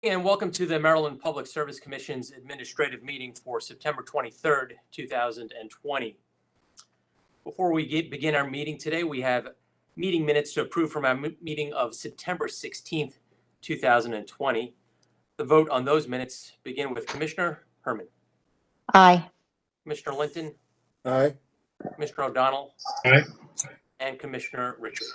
And welcome to the Maryland Public Service Commission's administrative meeting for September 23rd, 2020. Before we begin our meeting today, we have meeting minutes to approve from our meeting of September 16th, 2020. The vote on those minutes begin with Commissioner Herman. Aye. Commissioner Linton. Aye. Commissioner O'Donnell. Aye. And Commissioner Richard.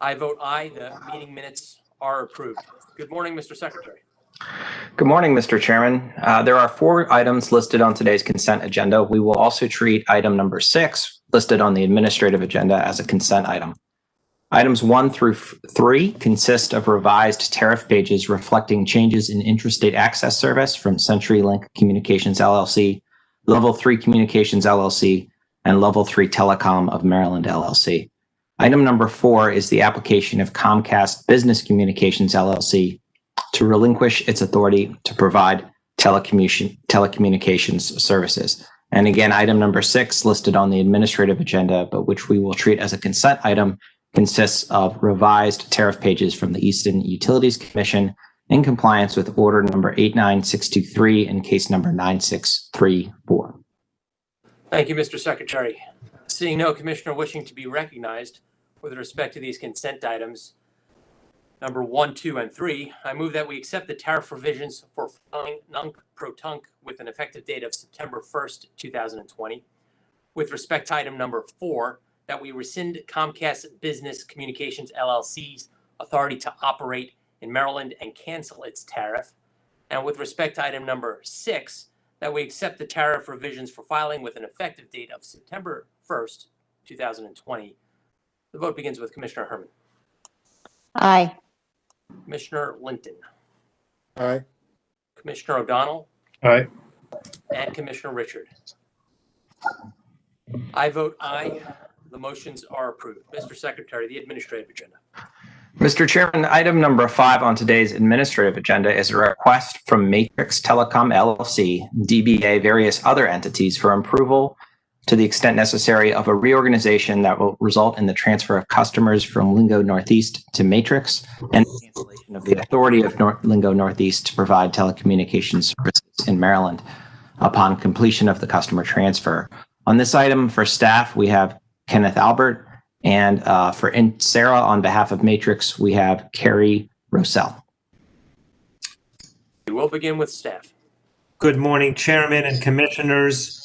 I vote aye. The meeting minutes are approved. Good morning, Mr. Secretary. Good morning, Mr. Chairman. There are 4 items listed on today's consent agenda. We will also treat item number 6, listed on the administrative agenda, as a consent item. Items 1 through 3 consist of revised tariff pages reflecting changes in intrastate access service from CenturyLink Communications LLC, Level 3 Communications LLC, and Level 3 Telecom of Maryland LLC. Item number 4 is the application of Comcast Business Communications LLC to relinquish its authority to provide telecommunications services. And again, item number 6, listed on the administrative agenda, but which we will treat as a consent item, consists of revised tariff pages from the Easton Utilities Commission in compliance with order number 89623 and case number 9634. Thank you, Mr. Secretary. Seeing no commissioner wishing to be recognized with respect to these consent items, number 1, 2, and 3, I move that we accept the tariff revisions for filing non-pro-tunc with an effective date of September 1st, 2020. With respect to item number 4, that we rescind Comcast Business Communications LLC's authority to operate in Maryland and cancel its tariff. And with respect to item number 6, that we accept the tariff revisions for filing with an effective date of September 1st, 2020. The vote begins with Commissioner Herman. Aye. Commissioner Linton. Aye. Commissioner O'Donnell. Aye. And Commissioner Richard. I vote aye. The motions are approved. Mr. Secretary, the administrative agenda. Mr. Chairman, item number 5 on today's administrative agenda is a request from Matrix Telecom LLC, DBA, various other entities for approval to the extent necessary of a reorganization that will result in the transfer of customers from Lingo Northeast to Matrix and the cancellation of the authority of Lingo Northeast to provide telecommunications services in Maryland upon completion of the customer transfer. On this item for staff, we have Kenneth Albert, and for Sarah, on behalf of Matrix, we have Carrie Rossell. We will begin with staff. Good morning, Chairman and Commissioners.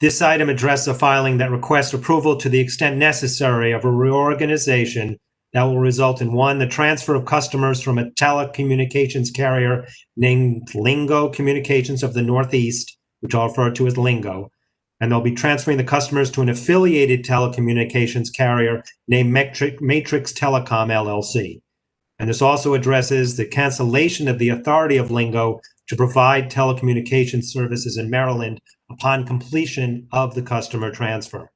This item addresses a filing that requests approval to the extent necessary of a reorganization that will result in 1, the transfer of customers from a telecommunications carrier named Lingo Communications of the Northeast, which I'll refer to as Lingo, and they'll be transferring the customers to an affiliated telecommunications carrier named Matrix Telecom LLC. And this also addresses the cancellation of the authority of Lingo to provide telecommunications services in Maryland upon completion of the customer transfer.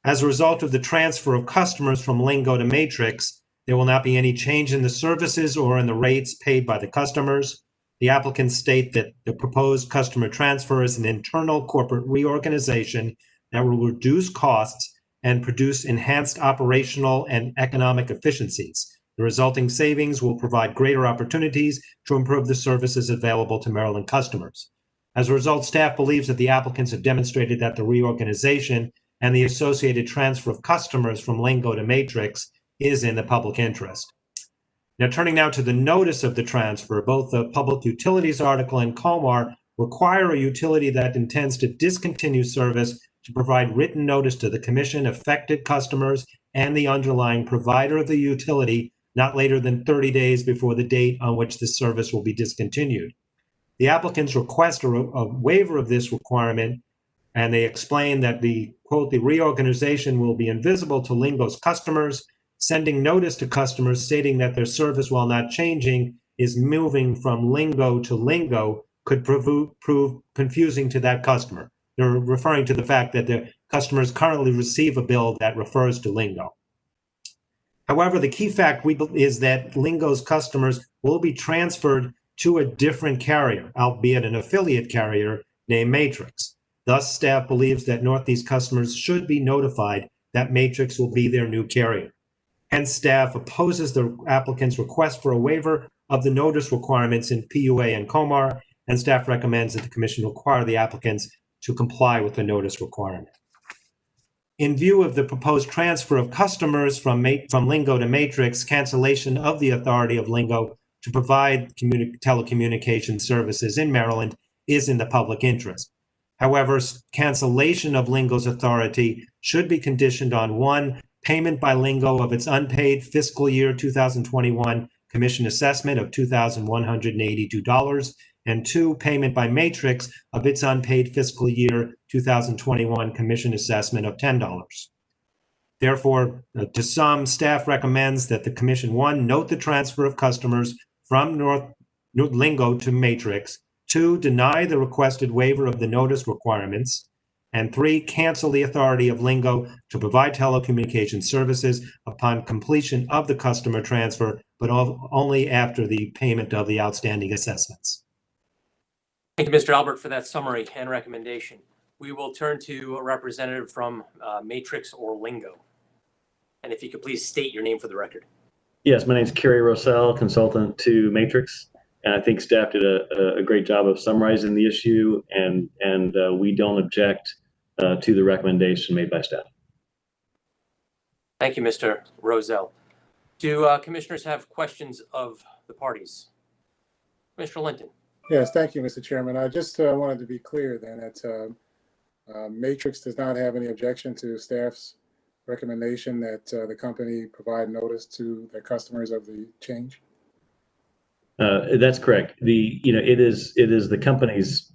As a result of the transfer of customers from Lingo to Matrix, there will not be any change in the services or in the rates paid by the customers. The applicants state that the proposed customer transfer is an internal corporate reorganization that will reduce costs and produce enhanced operational and economic efficiencies. The resulting savings will provide greater opportunities to improve the services available to Maryland customers. As a result, staff believes that the applicants have demonstrated that the reorganization and the associated transfer of customers from Lingo to Matrix is in the public interest. Now, turning now to the notice of the transfer, both the Public Utilities article and COMAR require a utility that intends to discontinue service to provide written notice to the Commission, affected customers, and the underlying provider of the utility not later than 30 days before the date on which the service will be discontinued. The applicants request a waiver of this requirement, and they explain that the, quote, the reorganization will be invisible to Lingo's customers, sending notice to customers stating that their service, while not changing, is moving from Lingo to Lingo could prove confusing to that customer. They're referring to the fact that the customers currently receive a bill that refers to Lingo. However, the key fact is that Lingo's customers will be transferred to a different carrier, albeit an affiliate carrier named Matrix. Thus, staff believes that Northeast customers should be notified that Matrix will be their new carrier. Hence, staff opposes the applicant's request for a waiver of the notice requirements in PUA and COMAR, and staff recommends that the commission require the applicants to comply with the notice requirement. In view of the proposed transfer of customers from Lingo to Matrix, cancellation of the authority of Lingo to provide telecommunication services in Maryland is in the public interest. However, cancellation of Lingo's authority should be conditioned on 1, payment by Lingo of its unpaid fiscal year 2021 commission assessment of $2,182, and 2, payment by Matrix of its unpaid fiscal year 2021 commission assessment of $10. Therefore, to sum, staff recommends that the commission, 1, note the transfer of customers from Lingo to Matrix, 2, deny the requested waiver of the notice requirements, and 3, cancel the authority of Lingo to provide telecommunication services upon completion of the customer transfer, but only after the payment of the outstanding assessments. Thank you, Mr. Albert, for that summary and recommendation. We will turn to a representative from Matrix or Lingo. And if you could please state your name for the record. Yes, my name is Kerry Rossell, consultant to Matrix. And I think staff did a great job of summarizing the issue, and we don't object to the recommendation made by staff. Thank you, Mr. Roselle. Do commissioners have questions of the parties? Mr. Linton. Yes, thank you, Mr. Chairman. I just wanted to be clear then that Matrix does not have any objection to staff's recommendation that the company provide notice to their customers of the change. That's correct. It is the company's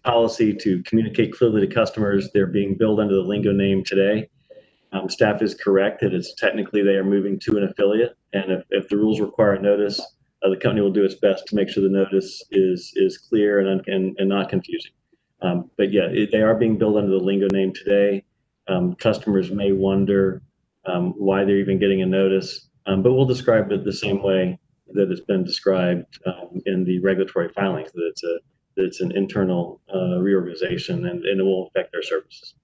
policy to communicate clearly to customers. They're being billed under the Lingo name today. Staff is correct that it's technically they are moving to an affiliate, and if the rules require a notice, the company will do its best to make sure the notice is clear and not confusing. But yeah, they are being billed under the Lingo name today. Customers may wonder why they're even getting a notice, but we'll describe it the same way that it's been described in the regulatory filings, that it's an internal reorganization and it won't affect their services.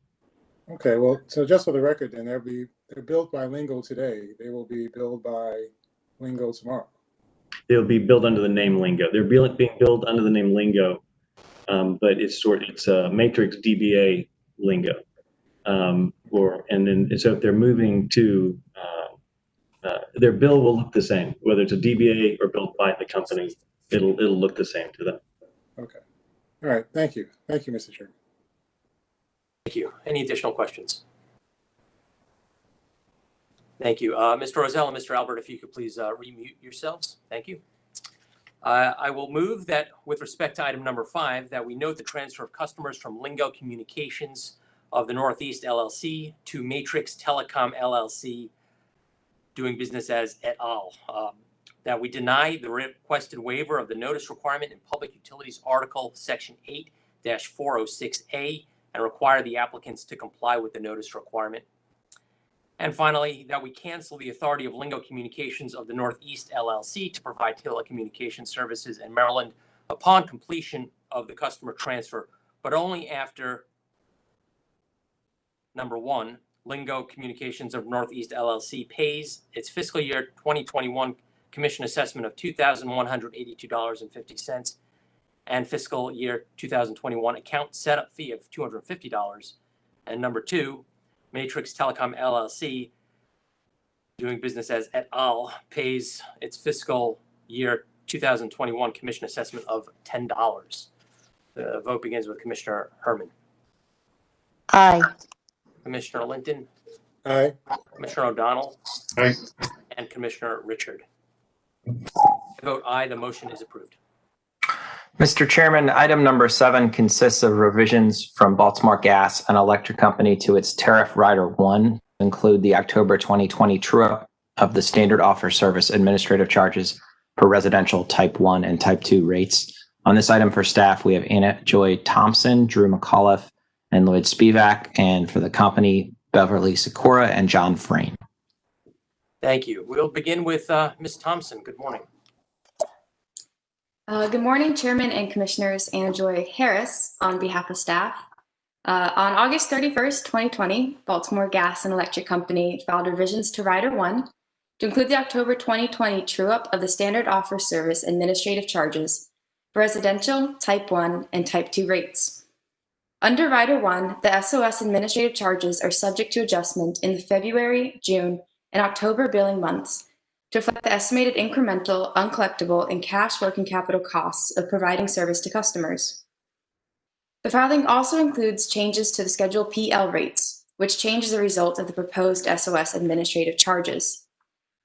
Okay, well, so just for the record, then they're billed by Lingo today. They will be billed by Lingo tomorrow. They'll be billed under the name Lingo. They're being billed under the name Lingo, but it's Matrix DBA Lingo. So if they're moving to their bill will look the same, whether it's a DBA or billed by the company. It'll look the same to them. Okay. All right. Thank you. Thank you, Mr. Chairman. Thank you. Any additional questions? Thank you. Mr. Roselle and Mr. Albert, if you could please remute yourselves. Thank you. I will move that with respect to item number 5, that we note the transfer of customers from Lingo Communications of the Northeast LLC to Matrix Telecom LLC, doing business as et al. That we deny the requested waiver of the notice requirement in Public Utilities Article Section 8-406A and require the applicants to comply with the notice requirement. And finally, that we cancel the authority of Lingo Communications of the Northeast LLC to provide telecommunication services in Maryland upon completion of the customer transfer, but only after, number 1, Lingo Communications of Northeast LLC pays its fiscal year 2021 commission assessment of $2,182.50 and fiscal year 2021 account setup fee of $250. And number 2, Matrix Telecom LLC, doing business as et al., pays its fiscal year 2021 commission assessment of $10. The vote begins with Commissioner Herman. Aye. Commissioner Linton, Aye. Commissioner O'Donnell, Aye. and Commissioner Richard. I vote aye, the motion is approved. Mr. Chairman, item number 7 consists of revisions from Baltimore Gas and Electric Company to its Tariff Rider 1, include the October 2020 true-up of the standard offer service administrative charges for residential Type 1 and Type 2 rates. On this item for staff, we have Anna Joy Thompson, Drew McAuliffe, and Lloyd Spivak, and for the company, Beverly Sikora and John Frayne. Thank you. We'll begin with Ms. Thompson. Good morning. Good morning, Chairman and Commissioners. Anna Joy Harris on behalf of staff. On August 31st, 2020, Baltimore Gas and Electric Company filed revisions to Rider 1 to include the October 2020 true-up of the standard offer service administrative charges for residential, Type 1, and Type 2 rates. Under Rider 1, the SOS administrative charges are subject to adjustment in the February, June, and October billing months to reflect the estimated incremental, uncollectible, and cash working capital costs of providing service to customers. The filing also includes changes to the Schedule PL rates, which change as a result of the proposed SOS administrative charges.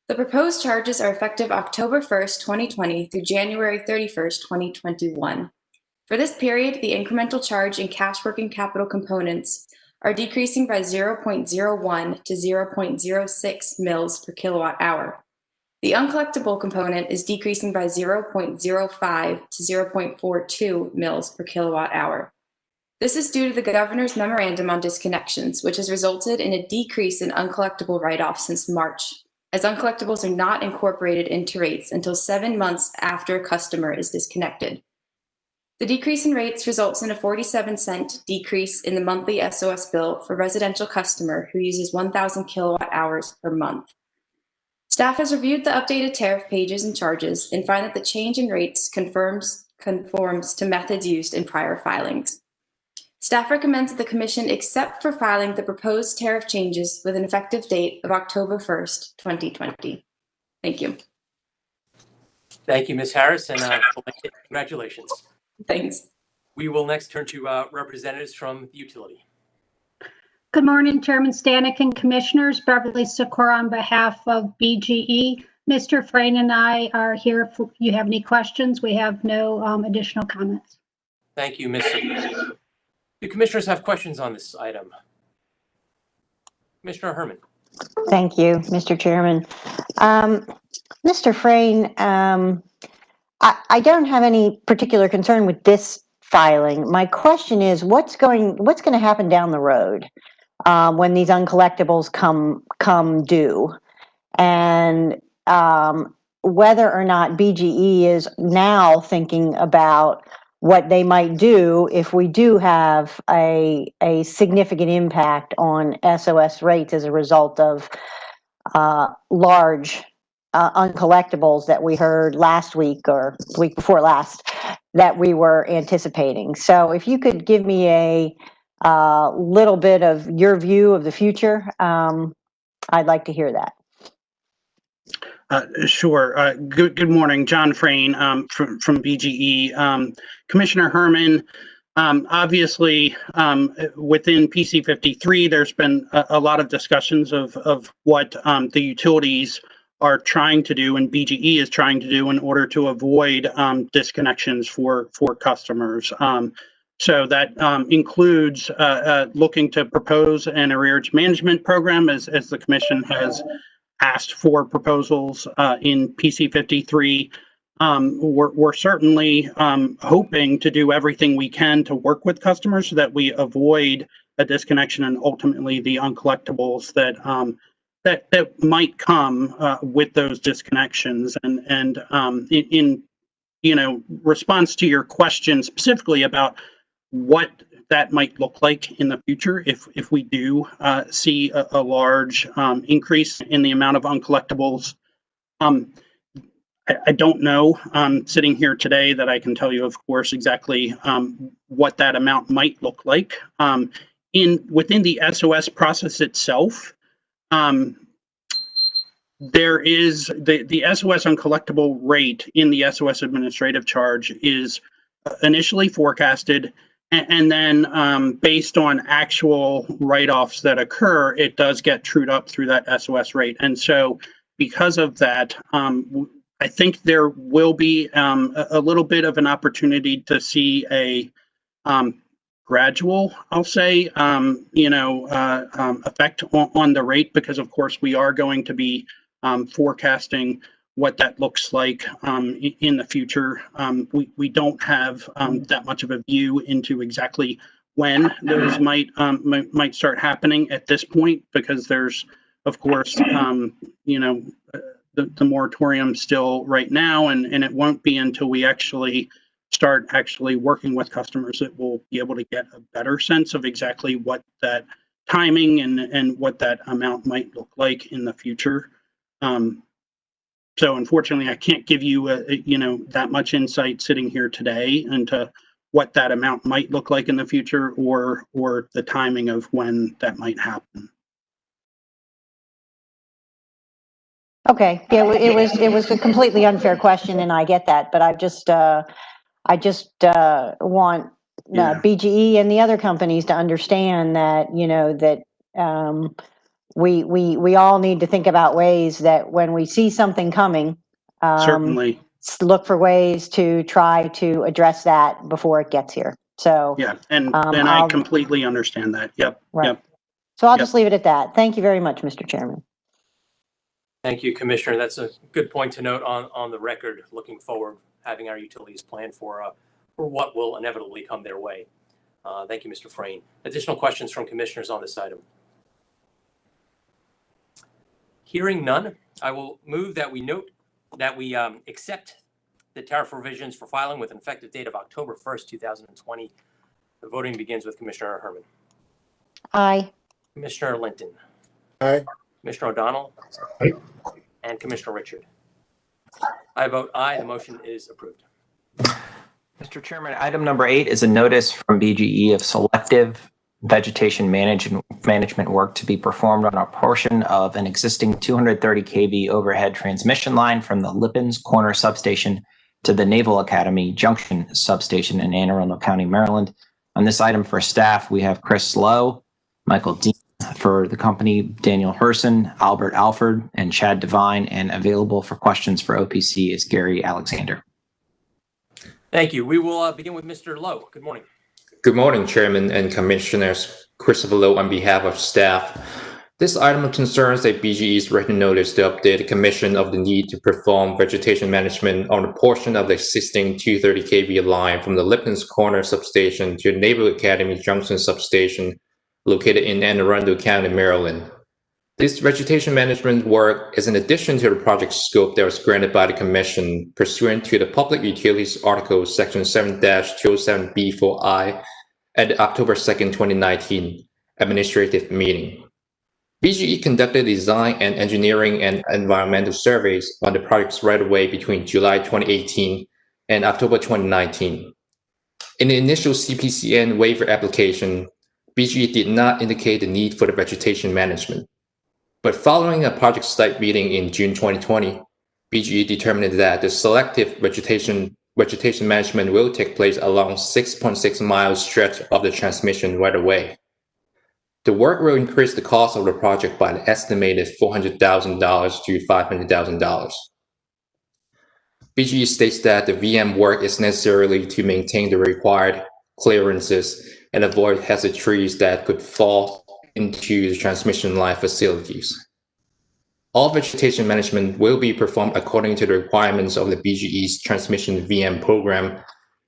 The proposed charges are effective October 1st, 2020 through January 31st, 2021. For this period, the incremental charge and cash working capital components are decreasing by 0.01 to 0.06 mils per kilowatt hour. The uncollectible component is decreasing by 0.05 to 0.42 mils per kilowatt hour. This is due to the Governor's Memorandum on Disconnections, which has resulted in a decrease in uncollectible write-offs since March, as uncollectibles are not incorporated into rates until 7 months after a customer is disconnected. The decrease in rates results in a 47-cent decrease in the monthly SOS bill for a residential customer who uses 1,000 kilowatt hours per month. Staff has reviewed the updated tariff pages and charges and find that the change in rates conforms to methods used in prior filings. Staff recommends that the Commission accept for filing the proposed tariff changes with an effective date of October 1st, 2020. Thank you. Thank you, Ms. Harris, and congratulations. Thanks. We will next turn to representatives from the utility. Good morning, Chairman Stanek and Commissioners. Beverly Sikora on behalf of BGE. Mr. Frayne and I are here if you have any questions. We have no additional comments. Thank you, Ms. Sikora. Do commissioners have questions on this item? Commissioner Herman. Thank you, Mr. Chairman. Mr. Frayne, I don't have any particular concern with this filing. My question is, what's going to happen down the road when these uncollectibles come due, and whether or not BGE is now thinking about what they might do if we do have a significant impact on SOS rates as a result of large uncollectibles that we heard last week or the week before last that we were anticipating. So if you could give me a little bit of your view of the future, I'd like to hear that. Sure. Good morning, John Frayne from BGE. Commissioner Herman, obviously within PC 53, there's been a lot of discussions of what the utilities are trying to do and BGE is trying to do in order to avoid disconnections for customers. So that includes looking to propose an arrearage management program as the Commission has asked for proposals in PC 53. We're certainly hoping to do everything we can to work with customers so that we avoid a disconnection and ultimately the uncollectibles that that might come with those disconnections. And in response to your question specifically about what that might look like in the future if we do see a large increase in the amount of uncollectibles. I don't know sitting here today that I can tell you, of course, exactly what that amount might look like. Within the SOS process itself, there is the SOS uncollectible rate in the SOS administrative charge is initially forecasted, and then based on actual write-offs that occur, it does get trued up through that SOS rate. And so because of that, I think there will be a little bit of an opportunity to see a gradual, I'll say, effect on the rate, because of course we are going to be forecasting what that looks like in the future. We don't have that much of a view into exactly when those might start happening at this point, because there's, of course, the moratorium still right now, and it won't be until we actually start working with customers that we'll be able to get a better sense of exactly what that timing and what that amount might look like in the future. So unfortunately, I can't give you that much insight sitting here today into what that amount might look like in the future or the timing of when that might happen. Okay, yeah, it was a completely unfair question, and I get that, but I just want Yeah. BGE and the other companies to understand that, that we all need to think about ways that when we see something coming, Certainly. look for ways to try to address that before it gets here. So Yeah, and I'll- I completely understand that. Yep. right. Yep. So I'll Yep. just leave it at that. Thank you very much, Mr. Chairman. Thank you, Commissioner. That's a good point to note on the record, looking forward, having our utilities plan for what will inevitably come their way. Thank you, Mr. Frayne. Additional questions from commissioners on this item? Hearing none, I will move that we accept the tariff revisions for filing with an effective date of October 1st, 2020. The voting begins with Commissioner Herman. Aye. Commissioner Linton. Aye. Commissioner O'Donnell. Aye. And Commissioner Richard. I vote aye. The motion is approved. Mr. Chairman, item number 8 is a notice from BGE of selective vegetation management work to be performed on a portion of an existing 230 kV overhead transmission line from the Lippens Corner substation to the Naval Academy Junction substation in Anne Arundel County, Maryland. On this item for staff, we have Chris Lowe, Michael Dean. For the company, Daniel Herson, Albert Alford, and Chad Devine, and available for questions for OPC is Gary Alexander. Thank you. We will begin with Mr. Lowe. Good morning. Good morning, Chairman and Commissioners. Christopher Lowe on behalf of staff. This item concerns a BGE's written notice to update the Commission of the need to perform vegetation management on a portion of the existing 230 kV line from the Lippens Corner substation to the Naval Academy Junction substation located in Anne Arundel County, Maryland. This vegetation management work is in addition to the project scope that was granted by the Commission pursuant to the Public Utilities Article Section 7-207B4I at the October 2nd, 2019 administrative meeting. BGE conducted design and engineering and environmental surveys on the project's right-of-way between July 2018 and October 2019. In the initial CPCN waiver application, BGE did not indicate the need for the vegetation management. But following a project site meeting in June 2020, BGE determined that the selective vegetation management will take place along 6.6 mile stretch of the transmission right-of-way. The work will increase the cost of the project by an estimated $400,000 to $500,000. BGE states that the VM work is necessary to maintain the required clearances and avoid hazard trees that could fall into the transmission line facilities. All vegetation management will be performed according to the requirements of the BGE's transmission VM program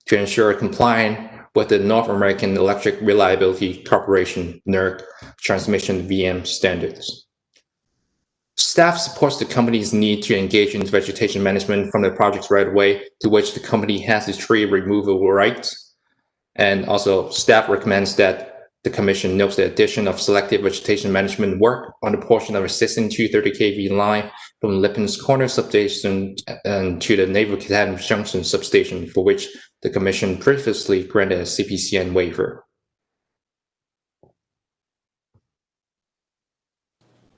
to ensure compliance with the North American Electric Reliability Corporation (NERC) transmission VM standards. Staff supports the company's need to engage in vegetation management from the project's right-of-way, to which the company has the tree removal rights. And also, staff recommends that the Commission notes the addition of selective vegetation management work on a portion of existing 230 kV line from Lippens Corner substation and to the Naval Academy Junction substation, for which the Commission previously granted a CPCN waiver.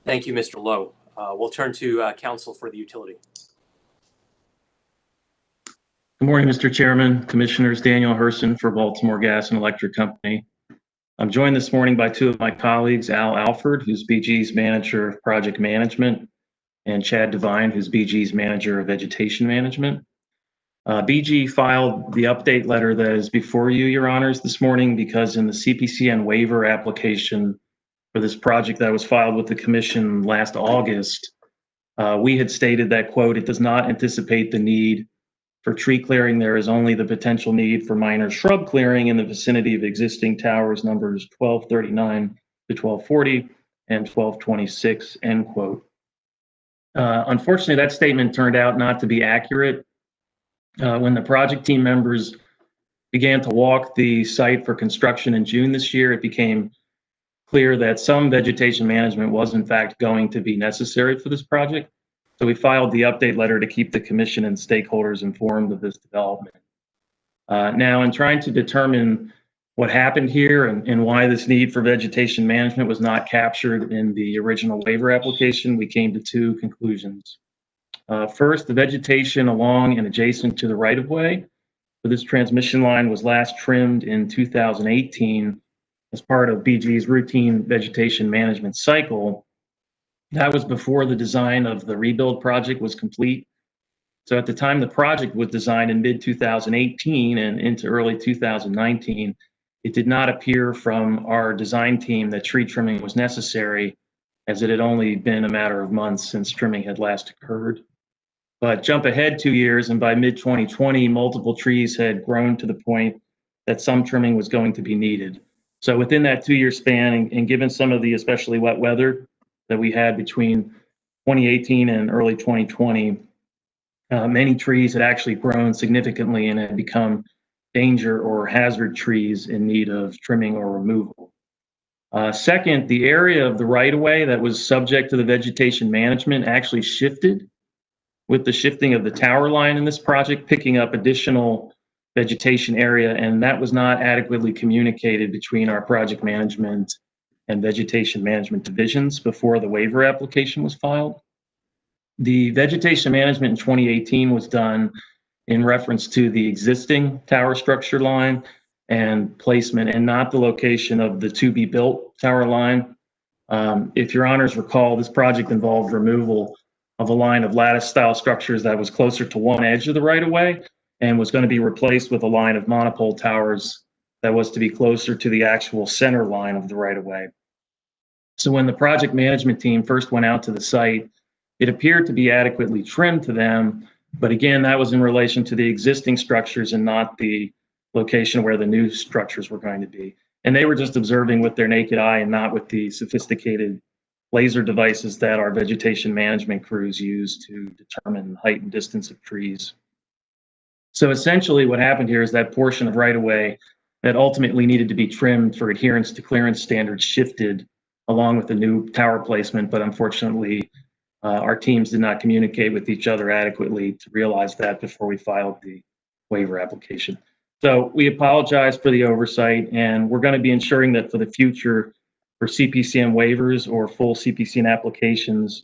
Thank you, Mr. Lowe. We'll turn to counsel for the utility. Good morning, Mr. Chairman, Commissioners. Daniel Herson for Baltimore Gas and Electric Company. I'm joined this morning by two of my colleagues, Al Alford, who's BGE's Manager of Project Management, and Chad Devine, who's BGE's Manager of Vegetation Management. BGE filed the update letter that is before you, Your Honors, this morning because in the CPCN waiver application for this project that was filed with the Commission last August, we had stated that, quote, it does not anticipate the need for tree clearing. There is only the potential need for minor shrub clearing in the vicinity of existing towers numbers 1239 to 1240 and 1226, end quote. Unfortunately, that statement turned out not to be accurate. When the project team members began to walk the site for construction in June this year, it became clear that some vegetation management was in fact going to be necessary for this project. So we filed the update letter to keep the commission and stakeholders informed of this development. Now, in trying to determine what happened here and why this need for vegetation management was not captured in the original waiver application, we came to two conclusions. First, the vegetation along and adjacent to the right-of-way for this transmission line was last trimmed in 2018 as part of BG's routine vegetation management cycle. That was before the design of the rebuild project was complete. So at the time the project was designed in mid-2018 and into early 2019, it did not appear from our design team that tree trimming was necessary, as it had only been a matter of months since trimming had last occurred. But jump ahead 2 years, and by mid-2020, multiple trees had grown to the point that some trimming was going to be needed. So within that 2-year span, and given some of the especially wet weather that we had between 2018 and early 2020, many trees had actually grown significantly and had become danger or hazard trees in need of trimming or removal. Second, the area of the right-of-way that was subject to the vegetation management actually shifted with the shifting of the tower line in this project, picking up additional vegetation area, and that was not adequately communicated between our project management and vegetation management divisions before the waiver application was filed. The vegetation management in 2018 was done in reference to the existing tower structure line and placement, and not the location of the to-be-built tower line. If your honors recall, this project involved removal of a line of lattice-style structures that was closer to one edge of the right-of-way and was going to be replaced with a line of monopole towers that was to be closer to the actual center line of the right-of-way. So when the project management team first went out to the site, it appeared to be adequately trimmed to them, but again, that was in relation to the existing structures and not the location where the new structures were going to be. And they were just observing with their naked eye and not with the sophisticated laser devices that our vegetation management crews use to determine height and distance of trees. So essentially what happened here is that portion of right-of-way that ultimately needed to be trimmed for adherence to clearance standards shifted along with the new tower placement, but unfortunately, our teams did not communicate with each other adequately to realize that before we filed the waiver application. So we apologize for the oversight, and we're going to be ensuring that for the future, for CPCN waivers or full CPCN applications,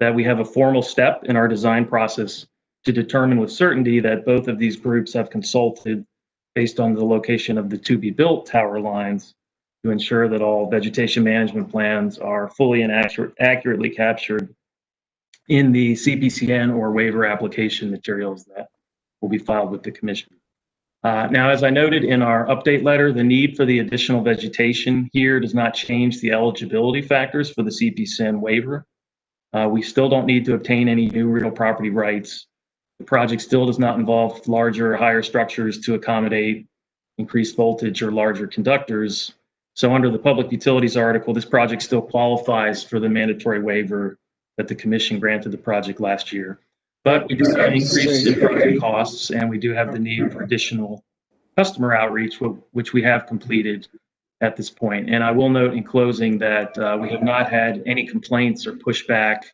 that we have a formal step in our design process to determine with certainty that both of these groups have consulted based on the location of the to-be-built tower lines to ensure that all vegetation management plans are fully and accurately captured in the CPCN or waiver application materials that will be filed with the commission. Now, as I noted in our update letter, the need for the additional vegetation here does not change the eligibility factors for the CPCN waiver. We still don't need to obtain any new real property rights. The project still does not involve larger or higher structures to accommodate increased voltage or larger conductors. So under the Public Utilities article, this project still qualifies for the mandatory waiver that the commission granted the project last year. But we do have an increase in project costs, and we do have the need for additional customer outreach, which we have completed at this point. And I will note in closing that we have not had any complaints or pushback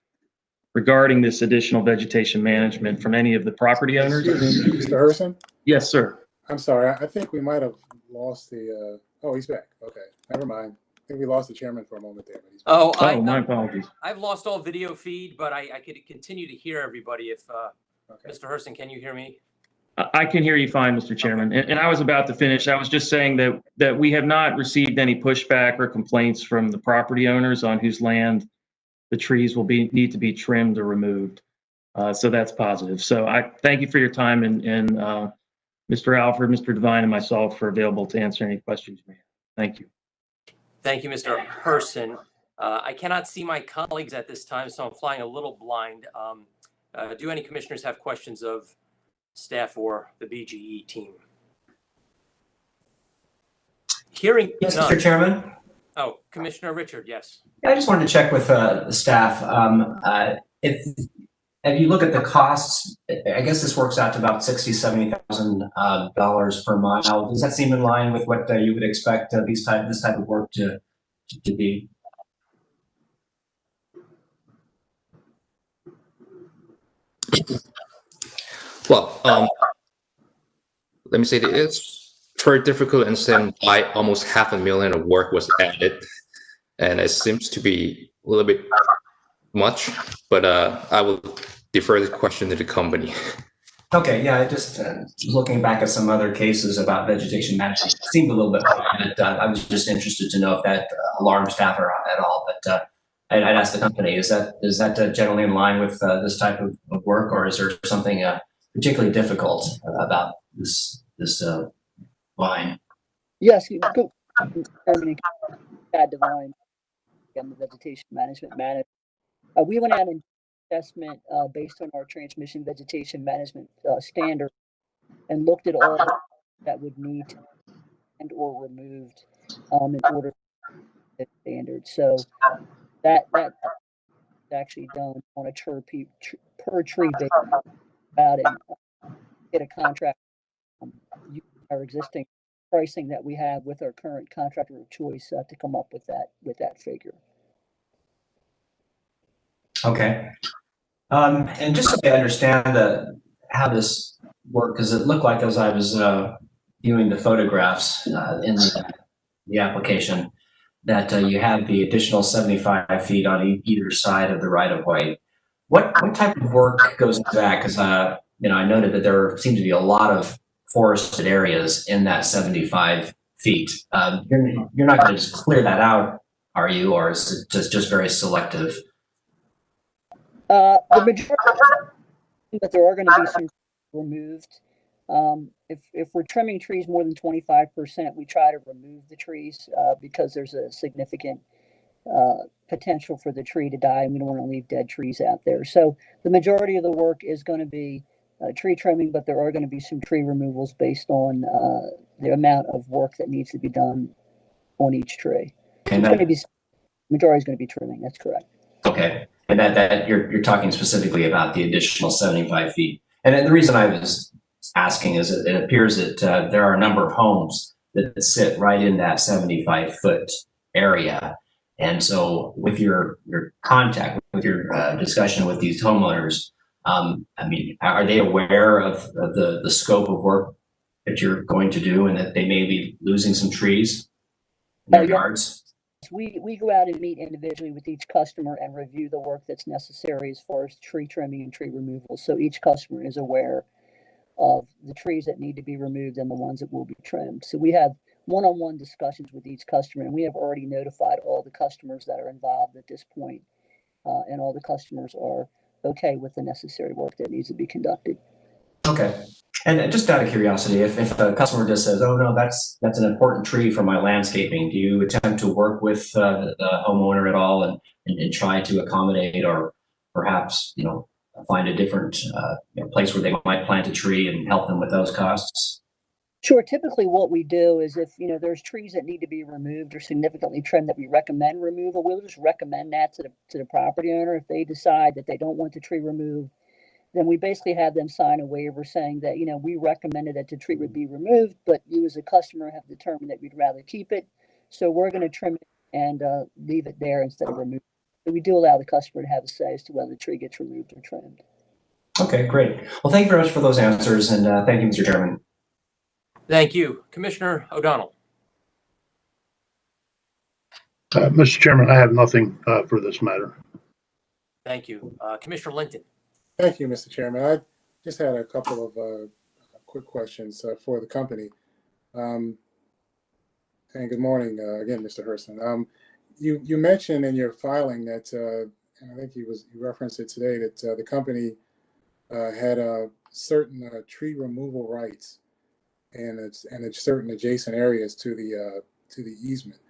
regarding this additional vegetation management from any of the property owners. Mr. Herson? Yes, sir. I'm sorry, I think we might have lost the, oh, he's back. Okay, never mind. I think we lost the chairman for a moment there. But he's back. My apologies. I've lost all video feed, but I could continue to hear everybody if, Okay. Mr. Herson, can you hear me? I can hear you fine, Mr. Chairman. And I was about to finish. I was just saying that we have not received any pushback or complaints from the property owners on whose land the trees will need to be trimmed or removed. So that's positive. So I thank you for your time, and Mr. Alford, Mr. Devine, and myself are available to answer any questions you may have. Thank you. Thank you, Mr. Herson. I cannot see my colleagues at this time, so I'm flying a little blind. Do any commissioners have questions of staff or the BGE team? Hearing Yes, none. Mr. Chairman. Oh, Commissioner Richard, yes. I just wanted to check with the staff. If you look at the costs, I guess this works out to about $60,000 to $70,000 per mile. Does that seem in line with what you would expect this type of work to be? Well, let me say that it's very difficult to understand why almost $500,000 of work was added, and it seems to be a little bit much. But I will defer the question to the company. Okay, yeah, I just looking back at some other cases about vegetation management, it seemed a little bit high, but I was just interested to know if that alarmed staff at all. But I'd ask the company, is that generally in line with this type of work, or is there something particularly difficult about this line? Yes, good. Divine and the vegetation management manager. We went out and assessment based on our transmission vegetation management standard and looked at all that would need and or removed in order to the standard. So that's actually done on a per tree basis out and get a contract using our existing pricing that we have with our current contractor of choice to come up with that figure. Okay. And just so I understand how this worked, because it looked like as I was viewing the photographs in the application, that you have the additional 75 feet on either side of the right-of-way. What type of work goes into that? Because I noted that there seems to be a lot of forested areas in that 75 feet. You're not going to just clear that out, are you, or is it just very selective? The majority, but there are going to be some removed. If we're trimming trees more than 25%, we try to remove the trees because there's a significant potential for the tree to die, and we don't want to leave dead trees out there. So the majority of the work is going to be tree trimming, but there are going to be some tree removals based on the amount of work that needs to be done on each tree. So it's going to be, majority is going to be trimming. That's correct. Okay. And that you're talking specifically about the additional 75 feet. And then the reason I was asking is it appears that there are a number of homes that sit right in that 75-foot area. And so with your contact, with your discussion with these homeowners, are they aware of the scope of work that you're going to do and that they may be losing some trees in their yards? We go out and meet individually with each customer and review the work that's necessary as far as tree trimming and tree removal. So each customer is aware of the trees that need to be removed and the ones that will be trimmed. So we have one-on-one discussions with each customer, and we have already notified all the customers that are involved at this point, and all the customers are okay with the necessary work that needs to be conducted. Okay. And just out of curiosity, if a customer just says, "Oh no, that's an important tree for my landscaping," do you attempt to work with the homeowner at all and try to accommodate, or perhaps find a different place where they might plant a tree and help them with those costs? Sure. Typically, what we do is if there's trees that need to be removed or significantly trimmed that we recommend removal, we'll just recommend that to the property owner. If they decide that they don't want the tree removed, then we basically have them sign a waiver saying that, we recommended that the tree would be removed, but you as a customer have determined that you'd rather keep it. So we're going to trim it and leave it there instead of remove it. So we do allow the customer to have a say as to whether the tree gets removed or trimmed. Okay, great. Well, thank you very much for those answers, and thank you, Mr. Chairman. Thank you. Commissioner O'Donnell. Mr. Chairman, I have nothing for this matter. Thank you. Commissioner Linton. Thank you, Mr. Chairman. I just had a couple of quick questions for the company. And good morning again, Mr. Herson. You mentioned in your filing that, and I think you referenced it today, that the company had certain tree removal rights and certain adjacent areas to the easement.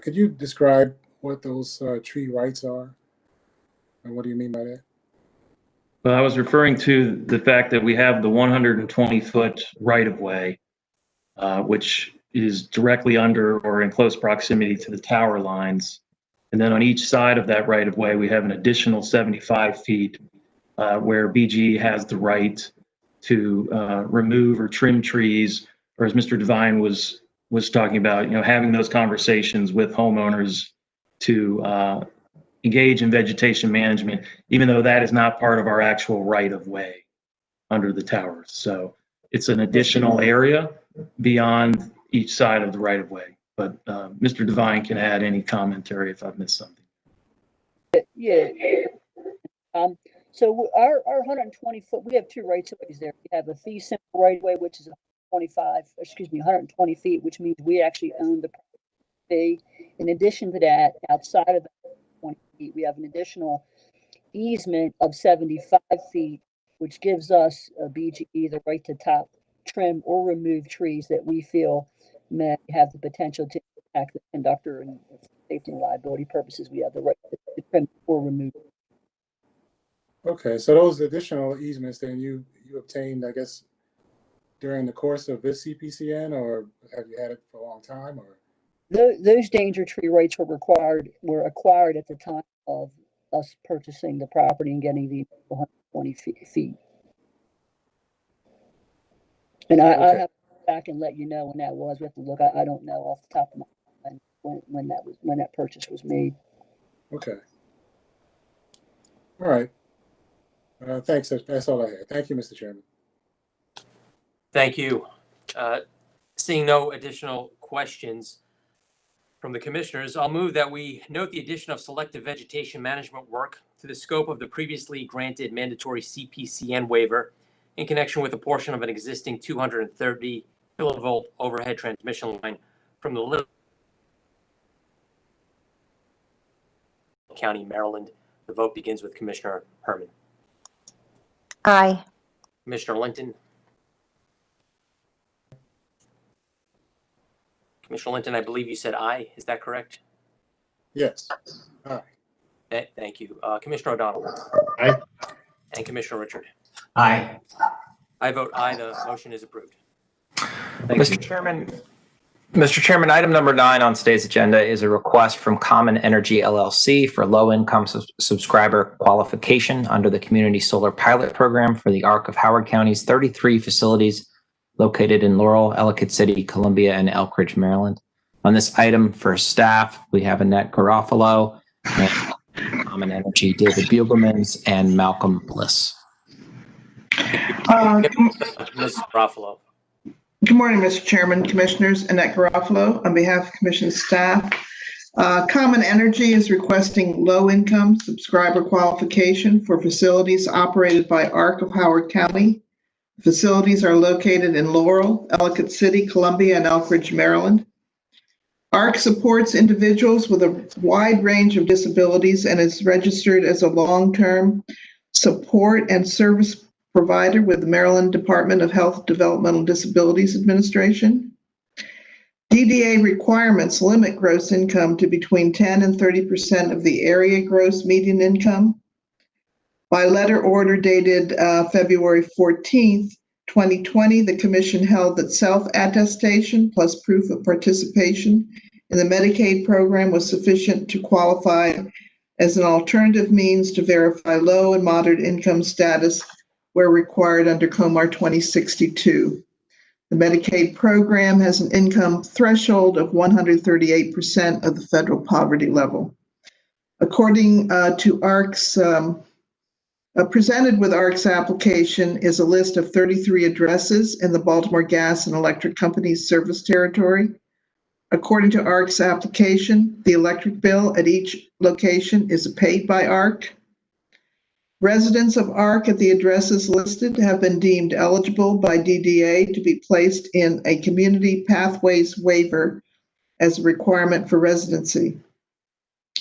Could you describe what those tree rights are, and what do you mean by that? Well, I was referring to the fact that we have the 120-foot right-of-way, which is directly under or in close proximity to the tower lines. And then on each side of that right-of-way, we have an additional 75 feet where BGE has the right to remove or trim trees, or as Mr. Devine was talking about, having those conversations with homeowners to engage in vegetation management, even though that is not part of our actual right of way under the towers. So it's an additional area beyond each side of the right of way. But Mr. Devine can add any commentary if I've missed something. Yeah. So our 120 foot, we have two rights of ways there. We have a fee simple right of way, which is 120 feet, which means we actually own the fee. In addition to that, outside of the 20 feet, we have an additional easement of 75 feet, which gives us BGE the right to top, trim, or remove trees that we feel may have the potential to impact the conductor, and safety and liability purposes, we have the right to trim or remove. Okay, so those additional easements then you obtained, I guess, during the course of this CPCN, or have you had it for a long time, or? Those danger tree rights were acquired at the time of us purchasing the property and getting the 120 feet. And I have to go back and let you know when that was. We have to look. I don't know off the top of my head when that purchase was made. Okay. All right. Thanks. That's all I had. Thank you, Mr. Chairman. Thank you. Seeing no additional questions from the commissioners, I'll move that we note the addition of selective vegetation management work to the scope of the previously granted mandatory CPCN waiver in connection with a portion of an existing 230 kilovolt overhead transmission line from the Little County, Maryland. The vote begins with Commissioner Herman. Aye. Commissioner Linton. Commissioner Linton, I believe you said aye. Is that correct? Yes. Aye. Thank you. Commissioner O'Donnell. Aye. And Commissioner Richard. Aye. I vote aye. The motion is approved. Mr. Chairman, item number 9 on today's agenda is a request from Common Energy LLC for low-income subscriber qualification under the Community Solar Pilot Program for the ARC of Howard County's 33 facilities located in Laurel, Ellicott City, Columbia, and Elkridge, Maryland. On this item for staff, we have Annette Garofalo, Common Energy, David Bugelmans, and Malcolm Bliss. Ms. Garofalo. Good morning, Mr. Chairman, Commissioners. Annette Garofalo on behalf of Commission staff. Common Energy is requesting low-income subscriber qualification for facilities operated by ARC of Howard County. Facilities are located in Laurel, Ellicott City, Columbia, and Elkridge, Maryland. ARC supports individuals with a wide range of disabilities and is registered as a long-term support and service provider with the Maryland Department of Health, Developmental Disabilities Administration. DDA requirements limit gross income to between 10 and 30% of the area gross median income. By letter order dated February 14th, 2020, the Commission held that self-attestation plus proof of participation in the Medicaid program was sufficient to qualify as an alternative means to verify low and moderate income status where required under COMAR 2062. The Medicaid program has an income threshold of 138% of the federal poverty level. According to ARC's, presented with ARC's application is a list of 33 addresses in the Baltimore Gas and Electric Company's service territory. According to ARC's application, the electric bill at each location is paid by ARC. Residents of ARC at the addresses listed have been deemed eligible by DDA to be placed in a community pathways waiver as a requirement for residency.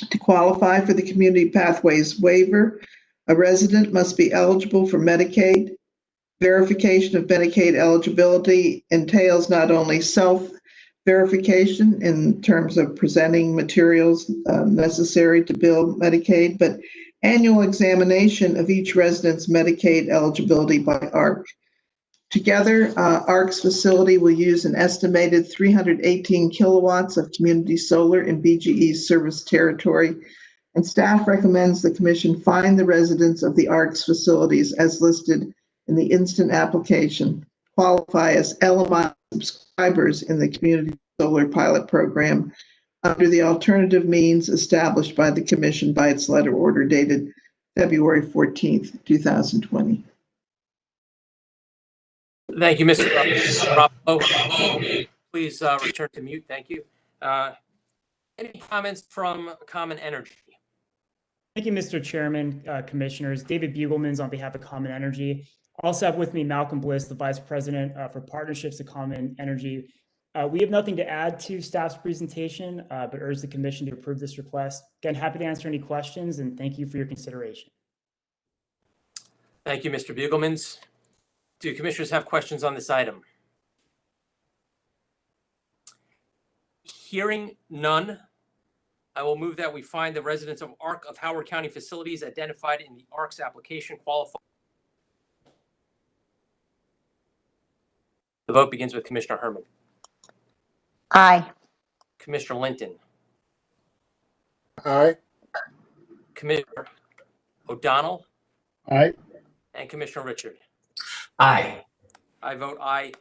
To qualify for the community pathways waiver, a resident must be eligible for Medicaid. Verification of Medicaid eligibility entails not only self-verification in terms of presenting materials necessary to bill Medicaid, but annual examination of each resident's Medicaid eligibility by ARC. Together, ARC's facility will use an estimated 318 kilowatts of community solar in BGE's service territory, and staff recommends the Commission find the residents of the ARC's facilities as listed in the instant application qualify as LMI subscribers in the Community Solar Pilot Program under the alternative means established by the commission by its letter order dated February 14th, 2020. Thank you, Mr. Garofalo. Please return to mute. Thank you. Any comments from Common Energy? Thank you, Mr. Chairman, Commissioners. David Bugelmans on behalf of Common Energy. Also have with me Malcolm Bliss, the Vice President for Partnerships at Common Energy. We have nothing to add to staff's presentation, but urge the Commission to approve this request. Again, happy to answer any questions, and thank you for your consideration. Thank you, Mr. Bugelmans. Do commissioners have questions on this item? Hearing none, I will move that we find the residents of ARC of Howard County facilities identified in the ARC's application qualify. The vote begins with Commissioner Herman. Aye. Commissioner Linton. Aye. Commissioner O'Donnell. Aye. And Commissioner Richard. Aye. I vote aye.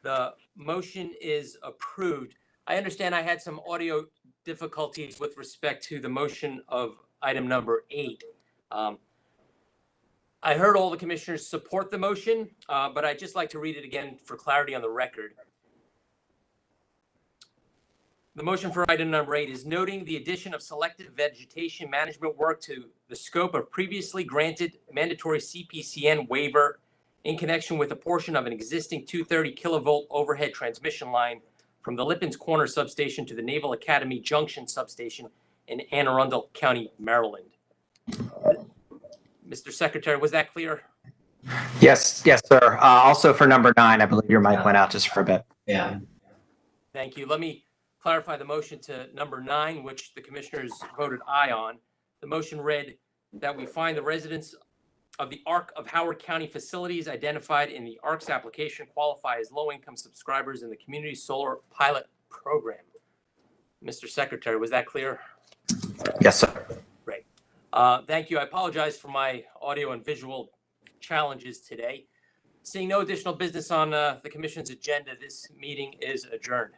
The motion is approved. I understand I had some audio difficulties with respect to the motion of item number 8. I heard all the commissioners support the motion, but I'd just like to read it again for clarity on the record. The motion for item number 8 is noting the addition of selective vegetation management work to the scope of previously granted mandatory CPCN waiver in connection with a portion of an existing 230 kilovolt overhead transmission line from the Lippens Corner substation to the Naval Academy Junction substation in Anne Arundel County, Maryland. Mr. Secretary, was that clear? Yes, sir. Also for number 9, I believe your mic went out just for a bit. Yeah. Thank you. Let me clarify the motion to number 9, which the commissioners voted aye on. The motion read that we find the residents of the ARC of Howard County facilities identified in the ARC's application qualify as low-income subscribers in the Community Solar Pilot Program. Mr. Secretary, was that clear? Yes, sir. Great. Thank you. I apologize for my audio and visual challenges today. Seeing no additional business on the Commission's agenda, this meeting is adjourned.